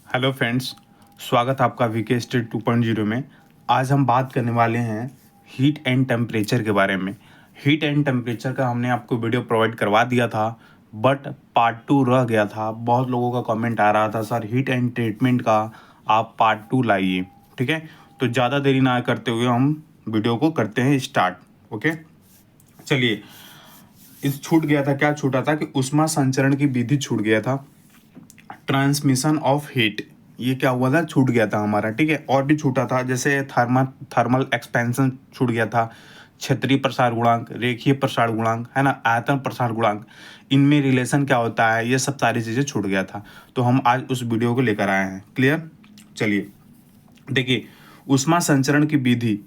Hello friends, स्वागत है आपका वीके स्टेट 2.0 में। आज हम बात करने वाले हैं हीट एंड टेम्परेचर के बारे में। हीट एंड टेम्परेचर का हमने आपको वीडियो प्रोवाइड करवा दिया था, बट पार्ट 2 रह गया था। बहुत लोगों का कमेंट आ रहा था, सर हीट एंड ट्रीटमेंट का आप पार्ट 2 लाइए। ठीक है, तो ज़्यादा देरी ना करते हुए हम वीडियो को करते हैं स्टार्ट। ओके, चलिए। इस छूट गया था, क्या छूटा था कि ऊष्मा संचरण की विधि छूट गया था, ट्रांसमिशन ऑफ हीट, ये क्या हुआ था, छूट गया था हमारा। ठीक है, और भी छूटा था, जैसे थर्मल एक्सपेंशन छूट गया था, क्षेत्रीय प्रसार गुणांक, रेखीय प्रसार गुणांक, है ना, आयतन प्रसार गुणांक, इनमें रिलेशन क्या होता है, ये सब सारी चीज़ें छूट गया था। तो हम आज उस वीडियो को लेकर आए हैं। क्लियर? चलिए देखिए, ऊष्मा संचरण की विधि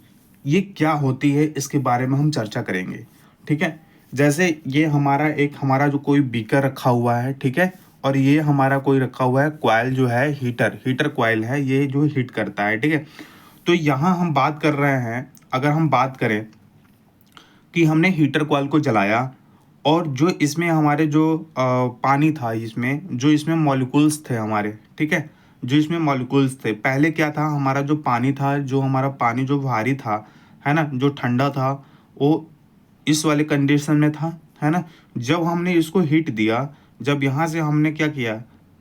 ये क्या होती है, इसके बारे में हम चर्चा करेंगे। ठीक है, जैसे ये हमारा जो कोई बीकर रखा हुआ है, ठीक है, और ये हमारा कोई रखा हुआ है कॉइल, जो है हीटर कॉइल है, ये जो हीट करता है। ठीक है, तो यहाँ हम बात कर रहे हैं, अगर हम बात करें कि हमने हीटर कॉइल को जलाया और जो इसमें हमारे जो पानी था, इसमें मॉलिक्यूल्स थे हमारे। ठीक है, जो इसमें मॉलिक्यूल्स थे, पहले क्या था, हमारा जो पानी था, जो हमारा पानी जो भारी था, है ना, जो ठंडा था, वो इस वाले कंडीशन में था, है ना। जब हमने इसको हीट दिया, जब यहाँ से हमने क्या किया,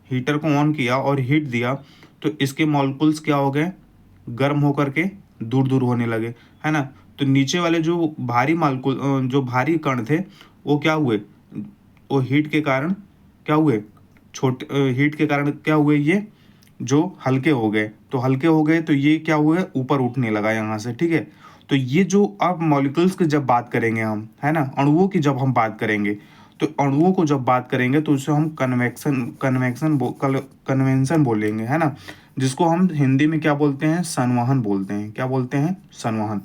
हीटर को ऑन किया और हीट दिया, तो इसके मॉलिक्यूल्स क्या हो गए, गर्म होकर के दूर दूर होने लगे, है ना। तो नीचे वाले जो भारी मॉलिक्यूल, जो भारी कण थे, वो क्या हुए, वो हीट के कारण क्या हुए, हीट के कारण क्या हुए, ये जो हल्के हो गए, तो हल्के हो गए तो ये क्या हुए, ऊपर उठने लगा यहाँ से। ठीक है, तो ये जो अब मॉलिक्यूल्स की जब बात करेंगे हम, है ना, अणुओं की जब हम बात करेंगे, तो अणुओं को जब बात करेंगे तो उसे हम कन्वेंशन बोलेंगे, है ना, जिसको हम हिंदी में क्या बोलते हैं, संवहन बोलते हैं। क्या बोलते हैं? संवहन।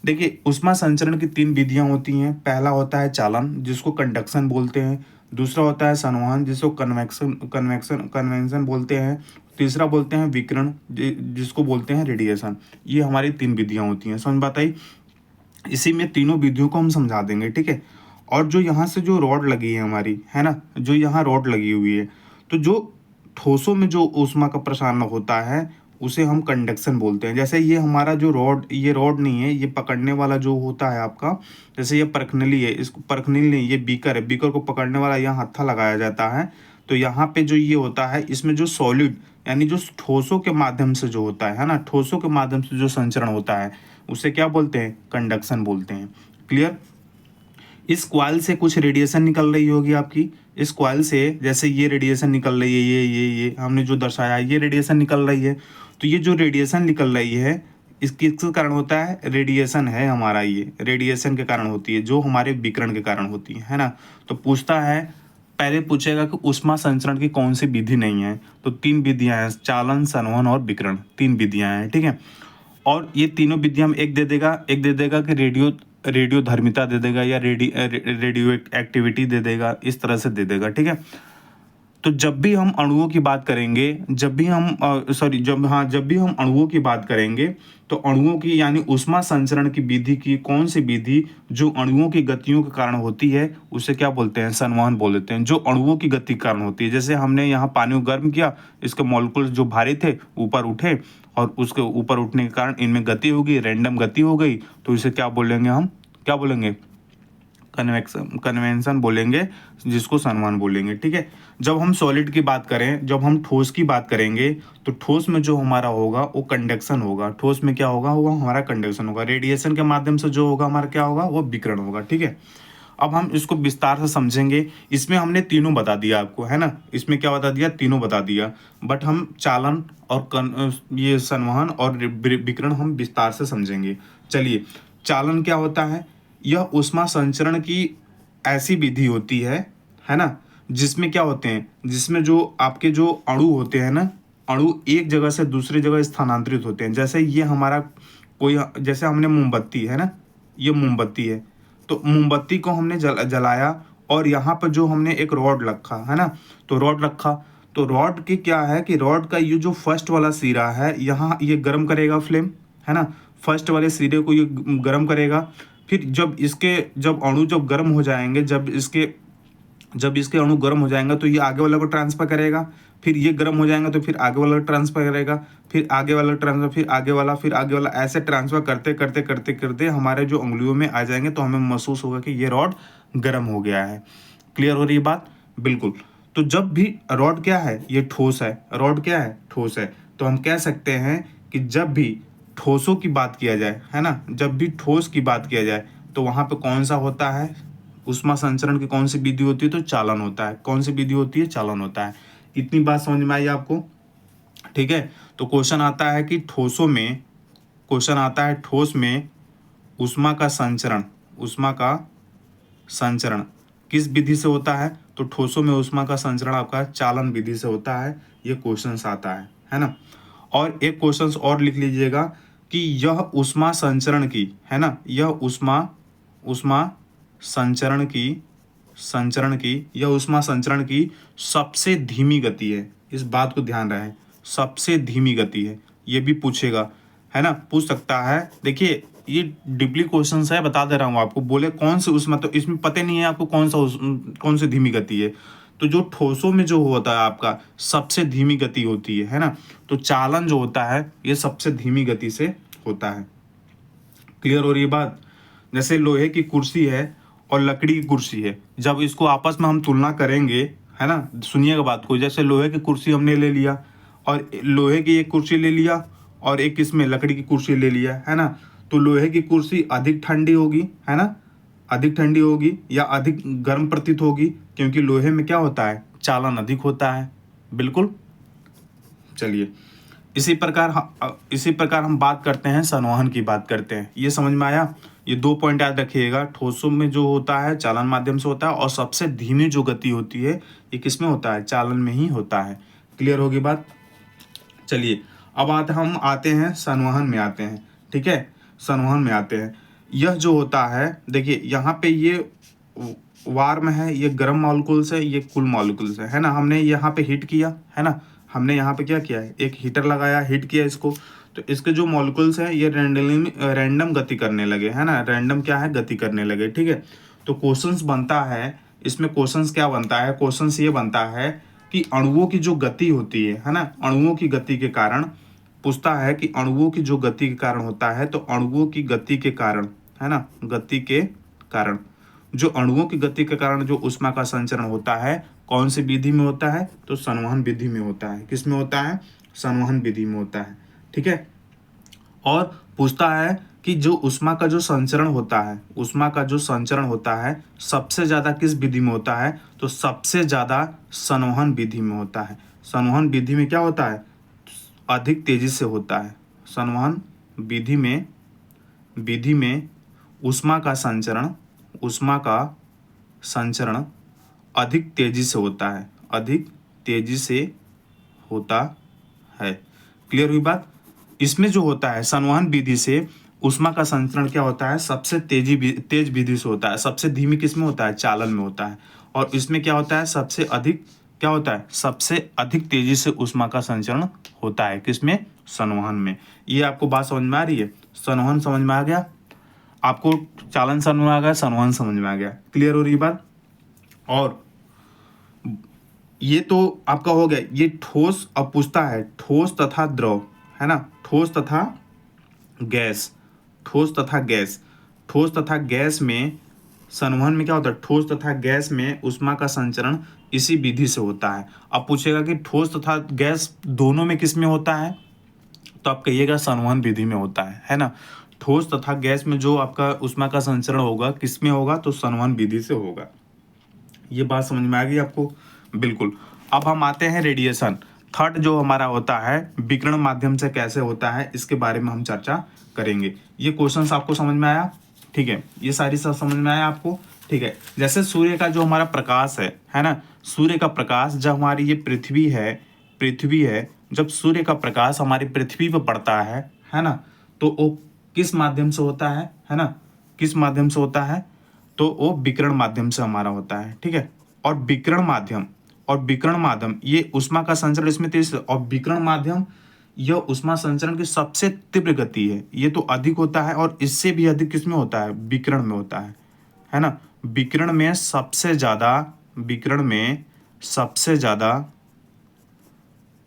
देखिए, ऊष्मा संचरण की 3 विधियां होती हैं। पहला होता है चालन, जिसको कंडक्शन बोलते हैं। दूसरा होता है संवहन, जिसको कन्वेंशन बोलते हैं। तीसरा बोलते हैं विकिरण, जिसको बोलते हैं रेडिएशन। ये हमारी 3 विधियां होती हैं। समझ बात आई? इसी में तीनों विधियों को हम समझा देंगे। ठीक है, और जो यहाँ से जो रॉड लगी है हमारी, है ना, जो यहाँ रॉड लगी हुई है, तो जो ठोसों में जो ऊष्मा का प्रसारण होता है, उसे हम कंडक्शन बोलते हैं। जैसे ये हमारा जो रॉड, ये रॉड नहीं है, ये पकड़ने वाला जो होता है आपका, जैसे ये परखनली है, इसको परखनली नहीं, ये बीकर है, बीकर को पकड़ने वाला यहाँ हत्था लगाया जाता है। तो यहाँ पे जो ये होता है, इसमें जो सॉलिड यानी जो ठोसों के माध्यम से जो होता है ना, ठोसों के माध्यम से जो संचरण होता है, उसे क्या बोलते हैं, कंडक्शन बोलते हैं। क्लियर? इस कॉइल से कुछ रेडिएशन निकल रही होगी आपकी, इस कॉइल से जैसे ये रेडिएशन निकल रही है, ये हमने जो दर्शाया, ये रेडिएशन निकल रही है। तो ये जो रेडिएशन निकल रही है, इसके किस कारण होता है, रेडिएशन है हमारा, ये रेडिएशन के कारण होती है, जो हमारे विकिरण के कारण होती है ना। तो पूछता है, पहले पूछेगा कि ऊष्मा संचरण की कौन सी विधि नहीं है, तो 3 विधियां हैं, चालन, संवहन और विकिरण, 3 विधियां हैं। ठीक है, और ये तीनों विधियां हम एक दे देगा कि रेडियो धर्मिता दे देगा, या रेडियो एक्टिविटी दे देगा, इस तरह से दे देगा। ठीक है, तो जब भी हम अणुओं की बात करेंगे, जब भी हम अणुओं की बात करेंगे, तो अणुओं की यानी ऊष्मा संचरण की विधि की कौन सी विधि जो अणुओं की गतियों के कारण होती है, उसे क्या बोलते हैं, संवहन बोल देते हैं। जो अणुओं की गति के कारण होती है, जैसे हमने यहाँ पानी को गर्म किया, इसके मॉलिक्यूल्स जो भारी थे ऊपर उठे, और उसके ऊपर उठने के कारण इनमें गति होगी, रैंडम गति हो गई, तो इसे क्या बोलेंगे, हम क्या बोलेंगे, कन्वेंशन बोलेंगे, जिसको संवहन बोलेंगे। ठीक है, जब हम सॉलिड की बात करें, जब हम ठोस की बात करेंगे, तो ठोस में जो हमारा होगा वो कंडक्शन होगा। ठोस में क्या होगा, वो हमारा कंडक्शन होगा। रेडिएशन के माध्यम से जो होगा हमारा क्या होगा, वो विकिरण होगा। ठीक है, अब हम इसको विस्तार से समझेंगे। इसमें हमने तीनों बता दिया आपको, है ना, इसमें क्या बता दिया, तीनों बता दिया, बट हम चालन और ये संवहन और विकिरण हम विस्तार से समझेंगे। चलिए, चालन क्या होता है, यह ऊष्मा संचरण की ऐसी विधि होती है ना, जिसमें क्या होते हैं, जिसमें जो आपके जो अणु होते हैं ना, अणु एक जगह से दूसरी जगह स्थानांतरित होते हैं। जैसे ये हमारा कोई, जैसे हमने मोमबत्ती है ना, ये मोमबत्ती है, तो मोमबत्ती को हमने जलाया, और यहाँ पर जो हमने एक रॉड रखा, है ना, तो रॉड रखा, तो रॉड की क्या है कि रॉड का ये जो फर्स्ट वाला सिरा है, यहाँ ये गर्म करेगा फ्लेम, है ना, फर्स्ट वाले सिरे को ये गर्म करेगा। फिर जब अणु जब गर्म हो जाएंगे, जब इसके अणु गर्म हो जाएंगे, तो ये आगे वाले को ट्रांसफर करेगा, फिर ये गर्म हो जाएगा तो फिर आगे वाला ट्रांसफर करेगा, फिर आगे वाला ट्रांसफर, फिर आगे वाला, फिर आगे वाला, ऐसे ट्रांसफर करते करते करते करते हमारे जो उंगलियों में आ जाएंगे तो हमें महसूस होगा कि ये रॉड गर्म हो गया है। क्लियर हो रही है बात? बिल्कुल। तो जब भी रॉड क्या है, ये ठोस है, रॉड क्या है, ठोस है, तो हम कह सकते हैं कि जब भी ठोसों की बात किया जाए, है ना, जब भी ठोस की बात किया जाए तो वहाँ पे कौन सा होता है, ऊष्मा संचरण की कौन सी विधि होती है, तो चालन होता है। कौन सी विधि होती है, चालन होता है। इतनी बात समझ में आई आपको? ठीक है। तो क्वेश्चन आता है कि ठोसों में, क्वेश्चन आता है ठोस में ऊष्मा का संचरण, ऊष्मा का संचरण किस विधि से होता है, तो ठोसों में ऊष्मा का संचरण आपका चालन विधि से होता है। ये क्वेश्चन आता है ना। और एक क्वेश्चन और लिख लीजिएगा कि यह ऊष्मा संचरण की, है ना, यह ऊष्मा संचरण की यह ऊष्मा संचरण की सबसे धीमी गति है। इस बात को ध्यान रहे, सबसे धीमी गति है। ये भी पूछेगा, है ना, पूछ सकता है। देखिए ये डीपली क्वेश्चन है, बता दे रहा हूँ आपको। बोले कौन सी ऊष्मा, तो इसमें पता नहीं है आपको कौन सी धीमी गति है। तो जो ठोसों में जो होता है आपका सबसे धीमी गति होती है ना, तो चालन जो होता है ये सबसे धीमी गति से होता है। क्लियर हो रही है बात? जैसे लोहे की कुर्सी है और लकड़ी की कुर्सी है, जब इसको आपस में हम तुलना करेंगे, है ना, सुनिएगा बात को। जैसे लोहे की कुर्सी हमने ले लिया और लोहे की एक कुर्सी ले लिया और एक इसमें लकड़ी की कुर्सी ले लिया, है ना, तो लोहे की कुर्सी अधिक ठंडी होगी, है ना, अधिक ठंडी होगी या अधिक गर्म प्रतीत होगी, क्योंकि लोहे में क्या होता है, चालन अधिक होता है। बिल्कुल। चलिए इसी प्रकार हम बात करते हैं, संवहन की बात करते हैं। ये समझ में आया? ये 2 पॉइंट याद रखिएगा। ठोसों में जो होता है चालन माध्यम से होता है, और सबसे धीमी जो गति होती है ये किस में होता है, चालन में ही होता है। क्लियर होगी बात? चलिए अब हम आते हैं संवहन में आते हैं। ठीक है, संवहन में आते हैं। यह जो होता है, देखिए यहाँ पे ये वार्म है, ये गर्म मॉलिक्यूल्स है, ये कूल मॉलिक्यूल्स है ना। हमने यहाँ पे हीट किया, है ना, हमने यहाँ पे क्या किया है, एक हीटर लगाया, हीट किया इसको, तो इसके जो मॉलिक्यूल्स हैं ये रैंडम गति करने लगे, है ना, रैंडम क्या है, गति करने लगे। ठीक है। तो क्वेश्चंस बनता है इसमें, क्वेश्चंस क्या बनता है, क्वेश्चंस ये बनता है कि अणुओं की जो गति होती है ना, अणुओं की गति के कारण पूछता है कि अणुओं की जो गति के कारण होता है, तो अणुओं की गति के कारण, है ना, गति के कारण, जो अणुओं की गति के कारण जो ऊष्मा का संचरण होता है, कौन सी विधि में होता है, तो संवहन विधि में होता है। किस में होता है, संवहन विधि में होता है। ठीक है। और पूछता है कि जो ऊष्मा का जो संचरण होता है, ऊष्मा का जो संचरण होता है सबसे ज्यादा किस विधि में होता है, तो सबसे ज्यादा संवहन विधि में होता है। संवहन विधि में क्या होता है, अधिक तेजी से होता है। संवहन विधि में ऊष्मा का संचरण अधिक तेजी से होता है, अधिक तेजी से होता है। क्लियर हुई बात? इसमें जो होता है संवहन विधि से ऊष्मा का संचरण क्या होता है, सबसे तेज विधि से होता है। सबसे धीमी किस में होता है, चालन में होता है। और इसमें क्या होता है, सबसे अधिक क्या होता है, सबसे अधिक तेजी से ऊष्मा का संचरण होता है। किसमें, संवहन में। ये आपको बात समझ में आ रही है? संवहन समझ में आ गया आपको, चालन समझ में आ गया, संवहन समझ में आ गया। क्लियर हो रही बात? और ये तो आपका हो गया। ये ठोस, अब पूछता है ठोस तथा द्रव, है ना, ठोस तथा गैस, ठोस तथा गैस, ठोस तथा गैस में संवहन में क्या होता है, ठोस तथा गैस में ऊष्मा का संचरण इसी विधि से होता है। अब पूछेगा कि ठोस तथा गैस दोनों में किस में होता है, तो आप कहिएगा संवहन विधि में होता है ना। ठोस तथा गैस में जो आपका ऊष्मा का संचरण होगा किस में होगा, तो संवहन विधि से होगा। ये बात समझ में आ गई आपको? बिल्कुल। अब हम आते हैं रेडिएशन। थर्ड जो हमारा होता है विकिरण माध्यम से कैसे होता है, इसके बारे में हम चर्चा करेंगे। ये क्वेश्चंस आपको समझ में आया? ठीक है, ये सारी सब समझ में आया आपको? ठीक है। जैसे सूर्य का जो हमारा प्रकाश है ना, सूर्य का प्रकाश जब हमारी ये पृथ्वी है, जब सूर्य का प्रकाश हमारी पृथ्वी पर पड़ता है ना, तो वो किस माध्यम से होता है ना, किस माध्यम से होता है, तो वो विकिरण माध्यम से हमारा होता है। ठीक है। और विकिरण माध्यम ये ऊष्मा का संचरण इसमें तेज, और विकिरण माध्यम यह ऊष्मा संचरण की सबसे तीव्र गति है। ये तो अधिक होता है, और इससे भी अधिक किसमें होता है, विकिरण में होता है ना। विकिरण में सबसे ज्यादा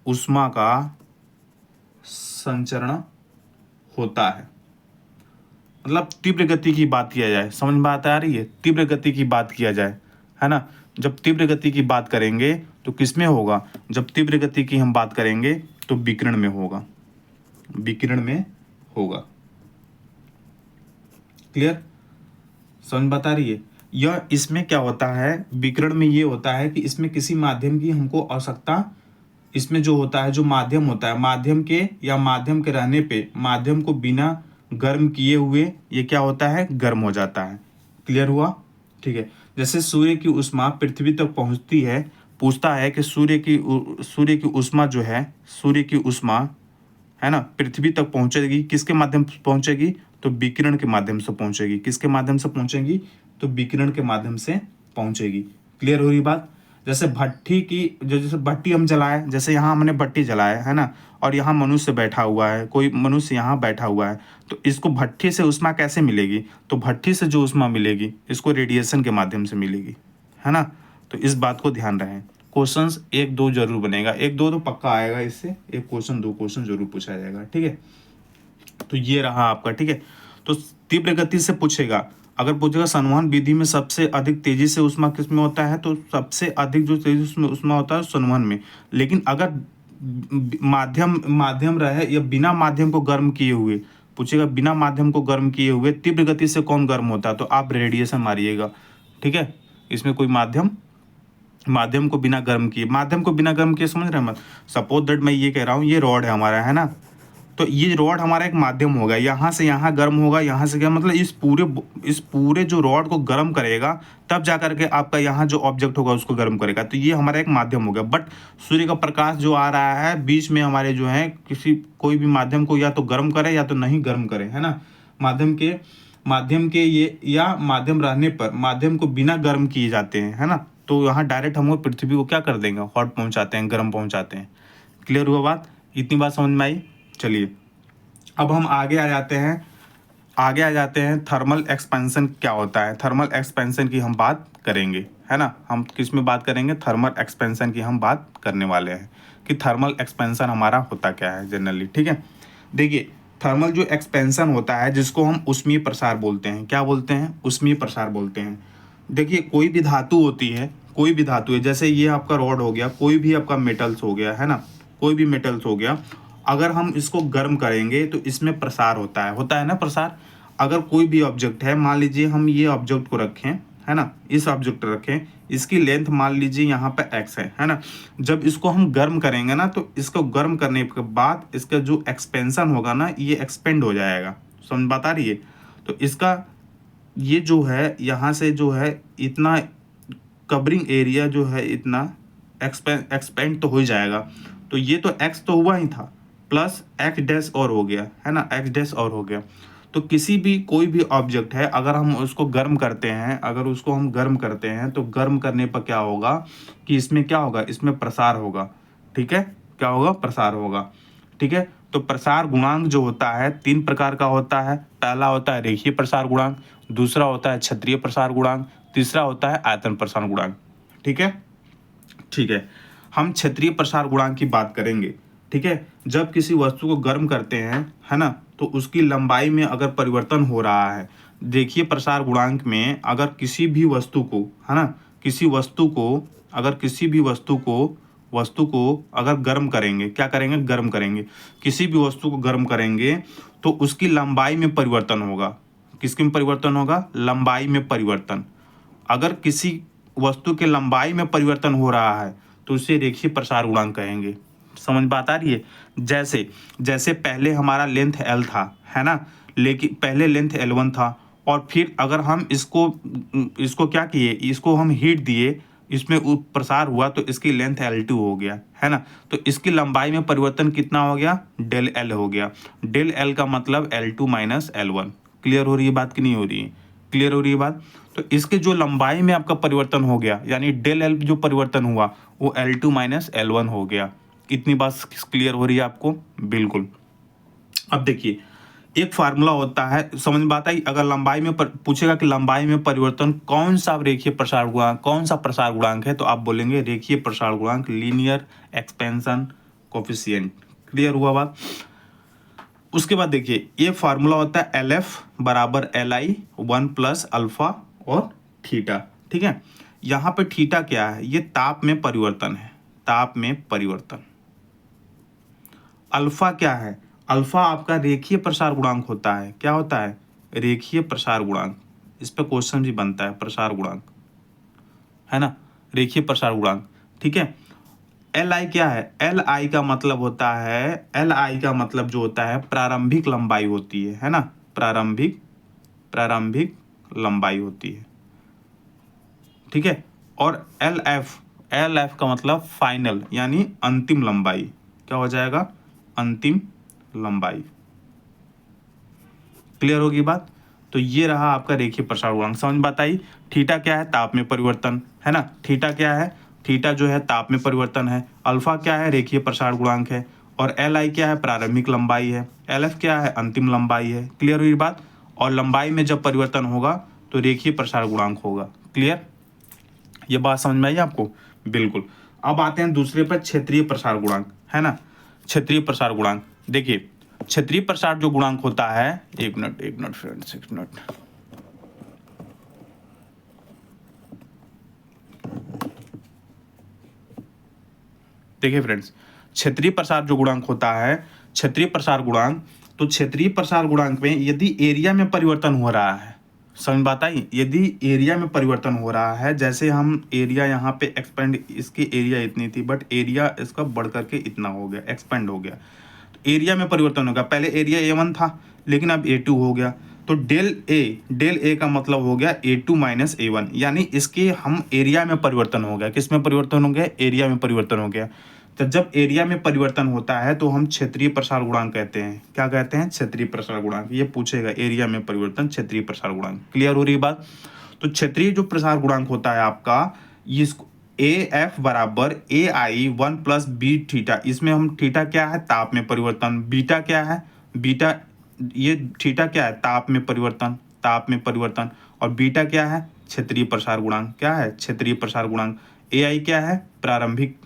ऊष्मा का संचरण होता है। मतलब तीव्र गति की बात किया जाए, समझ में बात आ रही है, तीव्र गति की बात किया जाए, है ना। जब तीव्र गति की बात करेंगे तो किस में होगा, जब तीव्र गति की हम बात करेंगे तो विकिरण में होगा, विकिरण में होगा। क्लियर, समझ बता रही है। यह इसमें क्या होता है, विकिरण में ये होता है कि इसमें किसी माध्यम की हमको आवश्यकता, इसमें जो होता है, जो माध्यम होता है, माध्यम के या माध्यम के रहने पे माध्यम को बिना गर्म किए हुए ये क्या होता है, गर्म हो जाता है। क्लियर हुआ, ठीक है। जैसे सूर्य की ऊष्मा पृथ्वी तक पहुंचती है, पूछता है कि सूर्य की ऊष्मा जो है, सूर्य की ऊष्मा है ना, पृथ्वी तक पहुंचेगी, किसके माध्यम से पहुंचेगी, तो विकिरण के माध्यम से पहुंचेगी। किसके माध्यम से पहुंचेगी, तो विकिरण के माध्यम से पहुंचेगी। क्लियर हो रही बात। जैसे भट्टी की, जैसे भट्टी हम जलाए, जैसे यहाँ हमने भट्टी जलाया है ना, और यहाँ मनुष्य बैठा हुआ है, कोई मनुष्य यहाँ बैठा हुआ है, तो इसको भट्टी से ऊष्मा कैसे मिलेगी, तो भट्टी से जो ऊष्मा मिलेगी इसको रेडिएशन के माध्यम से मिलेगी, है ना। तो इस बात को ध्यान रखें। क्वेश्चंस 1-2 जरूर बनेगा, 1-2 तो पक्का आएगा, इससे एक क्वेश्चन 2 क्वेश्चन जरूर पूछा जाएगा, ठीक है। तो ये रहा आपका, ठीक है। तो तीव्र गति से पूछेगा, अगर पूछेगा संवहन विधि में सबसे अधिक तेजी से ऊष्मा किस में होता है, तो सबसे अधिक जो तेजी उसमें ऊष्मा होता है संवहन में। लेकिन अगर माध्यम रहे या बिना माध्यम को गर्म किए हुए, पूछेगा बिना माध्यम को गर्म किए हुए तीव्र गति से कौन गर्म होता है, तो आप रेडिएशन मारिएगा, ठीक है। इसमें कोई माध्यम को बिना गर्म किए, माध्यम को बिना गर्म किए समझ रहे हैं मत। सपोज दैट मैं ये कह रहा हूँ, ये रॉड है हमारा, है ना, तो ये रॉड हमारा एक माध्यम होगा, यहाँ से यहाँ गर्म होगा, यहाँ से क्या मतलब इस पूरे जो रॉड को गर्म करेगा, तब जा करके आपका यहाँ जो ऑब्जेक्ट होगा उसको गर्म करेगा। तो ये हमारा एक माध्यम हो गया। बट सूर्य का प्रकाश जो आ रहा है बीच में हमारे जो है, कोई भी माध्यम को या तो गर्म करे या तो नहीं गर्म करे, है ना। माध्यम के ये या माध्यम रहने पर माध्यम को बिना गर्म किए जाते हैं, है ना। तो यहाँ डायरेक्ट हम लोग पृथ्वी को क्या कर देंगे, हॉट पहुँचाते हैं, गर्म पहुँचाते हैं। क्लियर हुआ बात, इतनी बात समझ में आई। चलिए अब हम आगे आ जाते हैं थर्मल एक्सपेंशन क्या होता है। थर्मल एक्सपेंशन की हम बात करेंगे, है ना। हम किस में बात करेंगे, थर्मल एक्सपेंशन की हम बात करने वाले हैं कि थर्मल एक्सपेंशन हमारा होता क्या है जनरली, ठीक है। देखिए थर्मल जो एक्सपेंशन होता है, जिसको हम ऊष्मीय प्रसार बोलते हैं, क्या बोलते हैं, ऊष्मीय प्रसार बोलते हैं। देखिए कोई भी धातु होती है, कोई भी धातु है, जैसे ये आपका रॉड हो गया, कोई भी आपका मेटल्स हो गया, है ना, कोई भी मेटल्स हो गया, अगर हम इसको गर्म करेंगे तो इसमें प्रसार होता है ना प्रसार। अगर कोई भी ऑब्जेक्ट है, मान लीजिए हम ये ऑब्जेक्ट को रखें, है ना, इस ऑब्जेक्ट रखें, इसकी लेंथ मान लीजिए यहाँ पे x है ना। जब इसको हम गर्म करेंगे ना, तो इसको गर्म करने के बाद इसका जो एक्सपेंशन होगा ना, ये एक्सपेंड हो जाएगा, समझ बात आ रही है। तो इसका ये जो है, यहाँ से जो है इतना कवरिंग एरिया जो है इतना एक्सपेंड तो हो जाएगा। तो ये तो x तो हुआ ही था, प्लस x डैश और हो गया, है ना, x डैश और हो गया। तो कोई भी ऑब्जेक्ट है, अगर हम उसको गर्म करते हैं, तो गर्म करने पर क्या होगा कि इसमें क्या होगा, इसमें प्रसार होगा, ठीक है, क्या होगा, प्रसार होगा, ठीक है। तो प्रसार गुणांक जो होता है 3 प्रकार का होता है। पहला होता है रेखीय प्रसार गुणांक, दूसरा होता है क्षत्रीय प्रसार गुणांक, तीसरा होता है आयतन प्रसार गुणांक, ठीक है। हम क्षत्रीय प्रसार गुणांक की बात करेंगे, ठीक है। जब किसी वस्तु को गर्म करते हैं, है ना, तो उसकी लंबाई में अगर परिवर्तन हो रहा है, देखिए प्रसार गुणांक में अगर किसी भी वस्तु को, है ना, वस्तु को अगर गर्म करेंगे, क्या करेंगे, गर्म करेंगे, किसी भी वस्तु को गर्म करेंगे, तो उसकी लंबाई में परिवर्तन होगा। किसकी में परिवर्तन होगा, लंबाई में परिवर्तन। अगर किसी वस्तु के लंबाई में परिवर्तन हो रहा है तो उसे रेखीय प्रसार गुणांक कहेंगे। समझ बात आ रही है। जैसे पहले हमारा लेंथ L था, है ना, लेकिन पहले लेंथ L1 था, और फिर अगर हम इसको क्या किए, इसको हम हीट दिए, इसमें प्रसार हुआ, तो इसकी लेंथ L2 हो गया, है ना। तो इसकी लंबाई में परिवर्तन कितना हो गया, डेल L हो गया। डेल L का मतलब L2 माइनस L1। क्लियर हो रही है बात कि नहीं हो रही है, क्लियर हो रही है बात। तो इसके जो लंबाई में आपका परिवर्तन हो गया, यानी डेल L जो परिवर्तन हुआ वो L2 माइनस L1 हो गया। इतनी बात क्लियर हो रही है आपको, बिल्कुल। अब देखिए एक फार्मूला होता है, समझ में बात आई। अगर लंबाई में पूछेगा कि लंबाई में परिवर्तन कौन सा रेखीय प्रसार गुणांक, कौन सा प्रसार गुणांक है, तो आप बोलेंगे रेखीय प्रसार गुणांक, लीनियर एक्सपेंशन कोफिशिएंट। क्लियर हुआ बात। उसके बाद देखिए ये फार्मूला होता है एल एफ बराबर एल आई 1 प्लस अल्फा और थीटा। ठीक है, यहाँ पे थीटा क्या है, ये ताप में परिवर्तन है, ताप में परिवर्तन। अल्फा क्या है, अल्फा आपका रेखीय प्रसार गुणांक होता है। क्या होता है, रेखीय प्रसार गुणांक। इस पे क्वेश्चन भी बनता है, प्रसार गुणांक है ना, रेखीय प्रसार गुणांक। ठीक है, एल आई क्या है, एल आई का मतलब होता है, एल आई का मतलब जो होता है प्रारंभिक लंबाई होती है ना, प्रारंभिक लंबाई होती है। ठीक है, और एल एफ का मतलब फाइनल यानी अंतिम लंबाई। क्या हो जाएगा, अंतिम लंबाई। क्लियर होगी बात। तो ये रहा आपका रेखीय प्रसार गुणांक। समझ बात आई। थीटा क्या है, ताप में परिवर्तन है ना, थीटा क्या है, थीटा जो है ताप में परिवर्तन है। अल्फा क्या है, रेखीय प्रसार गुणांक है। और एल आई क्या है, प्रारंभिक लंबाई है। एल एफ क्या है, अंतिम लंबाई है। क्लियर हुई बात। और लंबाई में जब परिवर्तन होगा तो रेखीय प्रसार गुणांक होगा। क्लियर, ये बात समझ में आई आपको। बिल्कुल। अब आते हैं दूसरे पर, क्षेत्रीय प्रसार गुणांक है ना। क्षेत्रीय प्रसार गुणांक देखिए, क्षेत्रीय प्रसार जो गुणांक होता है, एक मिनट फ्रेंड्स, एक मिनट। देखिए फ्रेंड्स, क्षेत्रीय प्रसार जो गुणांक होता है, क्षेत्रीय प्रसार गुणांक, तो क्षेत्रीय प्रसार गुणांक में यदि एरिया में परिवर्तन हो रहा है, समझ बात आई, यदि एरिया में परिवर्तन हो रहा है, जैसे हम एरिया यहाँ पे एक्सपेंड, इसकी एरिया इतनी थी बट एरिया इसका बढ़ करके इतना हो गया, एक्सपेंड हो गया, तो एरिया में परिवर्तन होगा। पहले एरिया A1 था लेकिन अब A2 हो गया, तो डेल ए का मतलब हो गया A2 माइनस A1, यानी इसके हम एरिया में परिवर्तन हो गया। किस में परिवर्तन हो गया, एरिया में परिवर्तन हो गया। तो जब एरिया में परिवर्तन होता है तो हम क्षेत्रीय प्रसार गुणांक कहते हैं। क्या कहते हैं, क्षेत्रीय प्रसार गुणांक। ये पूछेगा, एरिया में परिवर्तन, क्षेत्रीय प्रसार गुणांक। क्लियर हो रही बात। तो क्षेत्रीय जो प्रसार गुणांक होता है आपका, इसको ए एफ बराबर ए आई 1 प्लस बी थीटा। इसमें हम थीटा क्या है, ताप में परिवर्तन। बीटा क्या है, बीटा, ये थीटा क्या है, ताप में परिवर्तन, ताप में परिवर्तन। और बीटा क्या है, क्षेत्रीय प्रसार गुणांक। क्या है, क्षेत्रीय प्रसार गुणांक। ए आई क्या है, प्रारंभिक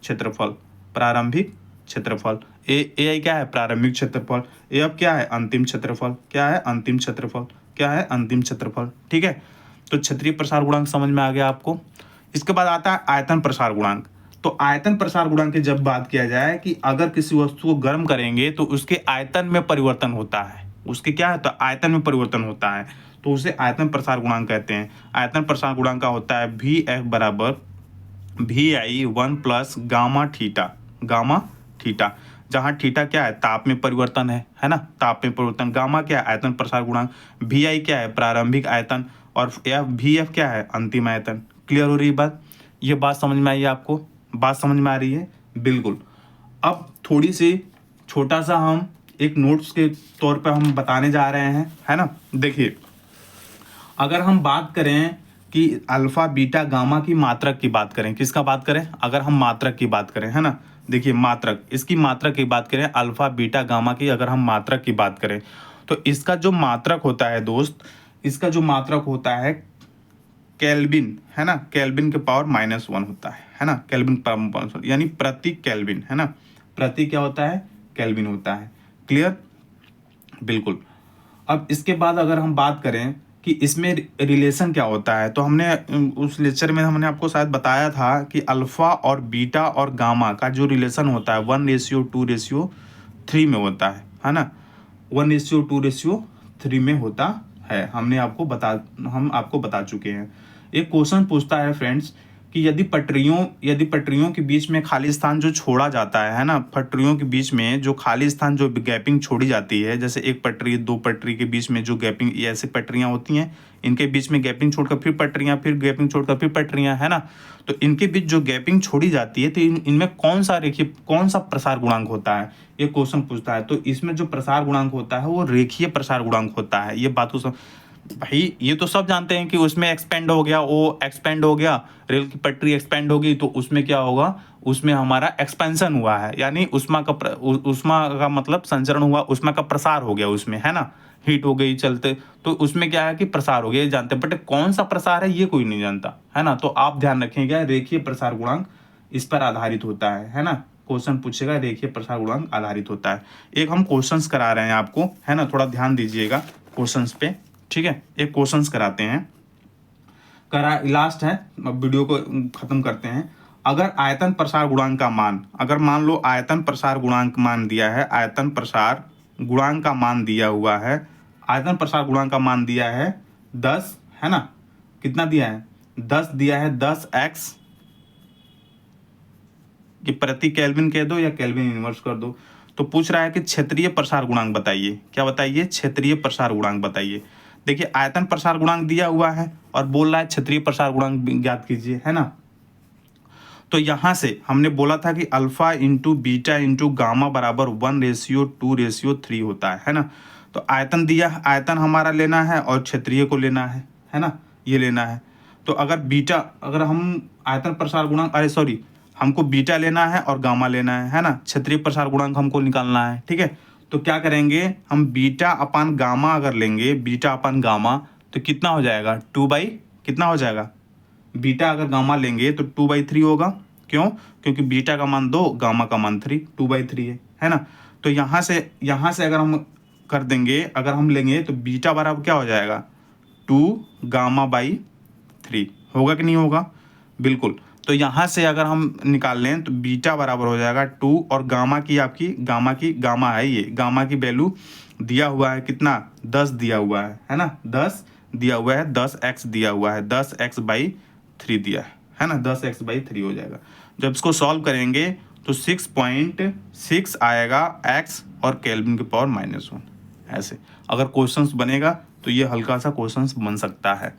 क्षेत्रफल, प्रारंभिक क्षेत्रफल। ए आई क्या है, प्रारंभिक क्षेत्रफल। ए अब क्या है, अंतिम क्षेत्रफल। क्या है, अंतिम क्षेत्रफल। क्या है, अंतिम क्षेत्रफल। ठीक है, तो क्षेत्रीय प्रसार गुणांक समझ में आ गया आपको। इसके बाद आता है आयतन प्रसार गुणांक। तो आयतन प्रसार गुणांक की जब बात किया जाए कि अगर किसी वस्तु को गर्म करेंगे तो उसके आयतन में परिवर्तन होता है, उसके क्या है, तो आयतन में परिवर्तन होता है, तो उसे आयतन प्रसार गुणांक कहते हैं। आयतन प्रसार गुणांक का होता है भी एफ बराबर भी आई 1 प्लस गामा थीटा, जहाँ थीटा क्या है, ताप में परिवर्तन है ना, ताप में परिवर्तन। गामा क्या है, आयतन प्रसार गुणांक। भी आई क्या है, प्रारंभिक आयतन। और भी एफ क्या है, अंतिम आयतन। क्लियर हो रही बात। ये बात समझ में आई है आपको, बात समझ में आ रही है। बिल्कुल। अब थोड़ी सी छोटा सा हम एक नोट्स के तौर पर हम बताने जा रहे हैं, है ना। देखिए, अगर हम बात करें कि अल्फा बीटा गामा की मात्रक की बात करें, किसका बात करें, अगर हम मात्रक की बात करें, है ना। देखिए मात्रक, इसकी मात्रक की बात करें, अल्फा बीटा गामा की अगर हम मात्रक की बात करें, तो इसका जो मात्रक होता है दोस्त, इसका जो मात्रक होता है केल्विन, है ना, केल्विन के पावर -1 होता है ना, केल्विन पावर यानी प्रति केल्विन, है ना, प्रति क्या होता है, केल्विन होता है। क्लियर, बिल्कुल। अब इसके बाद अगर हम बात करें कि इसमें रिलेशन क्या होता है, तो हमने उस लेक्चर में हमने आपको शायद बताया था कि अल्फा और बीटा और गामा का जो रिलेशन होता है 1:2:3 में होता है ना, 1:2:3 में होता है। हम आपको बता चुके हैं। एक क्वेश्चन पूछता है फ्रेंड्स कि यदि पटरियों के बीच में खाली स्थान जो छोड़ा जाता है ना, पटरियों के बीच में जो खाली स्थान, जो गैपिंग छोड़ी जाती है, जैसे एक पटरी दो पटरी के बीच में जो गैपिंग, ऐसी पटरियां होती हैं, इनके बीच में गैपिंग छोड़कर फिर पटरियां, फिर गैपिंग छोड़कर फिर पटरियां, है ना। तो इनके बीच जो गैपिंग छोड़ी जाती है, तो इनमें कौन सा प्रसार गुणांक होता है, ये क्वेश्चन पूछता है। तो इसमें जो प्रसार गुणांक होता है वो रेखीय प्रसार गुणांक होता है। ये बात को भाई ये तो सब जानते हैं कि उसमें एक्सपेंड हो गया, वो एक्सपेंड हो गया, रेल की पटरी एक्सपेंड होगी तो उसमें क्या होगा, उसमें हमारा एक्सपेंशन हुआ है, यानी उष्मा का मतलब संचरण हुआ, उष्मा का प्रसार हो गया उसमें, है ना, हीट हो गई चलते, तो उसमें क्या है कि प्रसार हो गया, ये जानते हैं। बट कौन सा प्रसार है ये कोई नहीं जानता, है ना। तो आप ध्यान रखेंगे, रेखीय प्रसार गुणांक इस पर आधारित होता है ना, क्वेश्चन पूछेगा रेखीय प्रसार गुणांक आधारित होता है। एक हम क्वेश्चंस करा रहे हैं आपको, है ना, थोड़ा ध्यान दीजिएगा क्वेश्चंस पे, ठीक है। एक क्वेश्चंस कराते हैं, लास्ट है, अब वीडियो को खत्म करते हैं। अगर आयतन प्रसार गुणांक का मान, अगर मान लो आयतन प्रसार गुणांक मान दिया है, आयतन प्रसार गुणांक का मान दिया हुआ है, आयतन प्रसार गुणांक का मान दिया है 10, है ना, कितना दिया है 10 दिया है, 10x, कि प्रति केल्विन कह दो या केल्विन इनवर्स कर दो। तो पूछ रहा है कि क्षेत्रीय प्रसार गुणांक बताइए, क्या बताइए, क्षेत्रीय प्रसार गुणांक बताइए। देखिए आयतन प्रसार गुणांक दिया हुआ है और बोल रहा है क्षेत्रीय प्रसार गुणांक ज्ञात कीजिए, है ना। तो यहाँ से हमने बोला था कि alpha into beta into gamma बराबर 1:2:3 होता है ना। तो आयतन दिया, आयतन हमारा लेना है और क्षेत्रीय को लेना है ना, ये लेना है। तो अगर बीटा, अगर हम आयतन प्रसार गुणांक, अरे सॉरी, हमको बीटा लेना है और गामा लेना है ना, क्षेत्रीय प्रसार गुणांक हमको निकालना है, ठीक है। तो क्या करेंगे हम, बीटा अपान गामा अगर लेंगे, बीटा अपान गामा, तो कितना हो जाएगा 2 कितना हो जाएगा, बीटा अगर गामा लेंगे तो 2/3 होगा। क्यों, क्योंकि बीटा का मान 2, गामा का मान 3, 2/3 है ना। तो यहाँ से अगर हम कर देंगे, अगर हम लेंगे तो बीटा बराबर क्या हो जाएगा 2 गामा/3 होगा कि नहीं होगा, बिल्कुल। तो यहाँ से अगर हम निकाल लें तो बीटा बराबर हो जाएगा 2 और गामा की आपकी, गामा है ये, गामा की वैल्यू दिया हुआ है कितना 10 दिया हुआ है ना, 10 दिया हुआ है, 10x दिया हुआ है, 10x/3 दिया है ना, 10x/3 हो जाएगा। जब इसको सॉल्व करेंगे तो 6.6 आएगा x और केल्विन की पावर -1, ऐसे अगर क्वेश्चंस बनेगा तो ये हल्का सा क्वेश्चंस बन सकता है।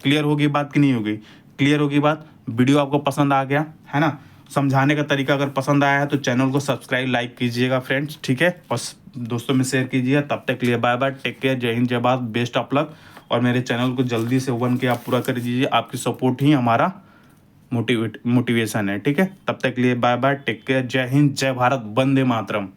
क्लियर होगी बात कि नहीं होगी, क्लियर होगी बात। वीडियो आपको पसंद आ गया है ना, समझाने का तरीका अगर पसंद आया है तो चैनल को सब्सक्राइब लाइक कीजिएगा फ्रेंड्स, ठीक है, और दोस्तों में शेयर कीजिए। तब तक के लिए बाय बाय, टेक केयर, जय हिंद, जय भारत, बेस्ट ऑफ लक। और मेरे चैनल को जल्दी से 1K आप पूरा कर दीजिए, आपकी सपोर्ट ही हमारा मोटिवेशन है, ठीक है। तब तक के लिए बाय बाय, टेक केयर, जय हिंद, जय भारत, वंदे मातरम।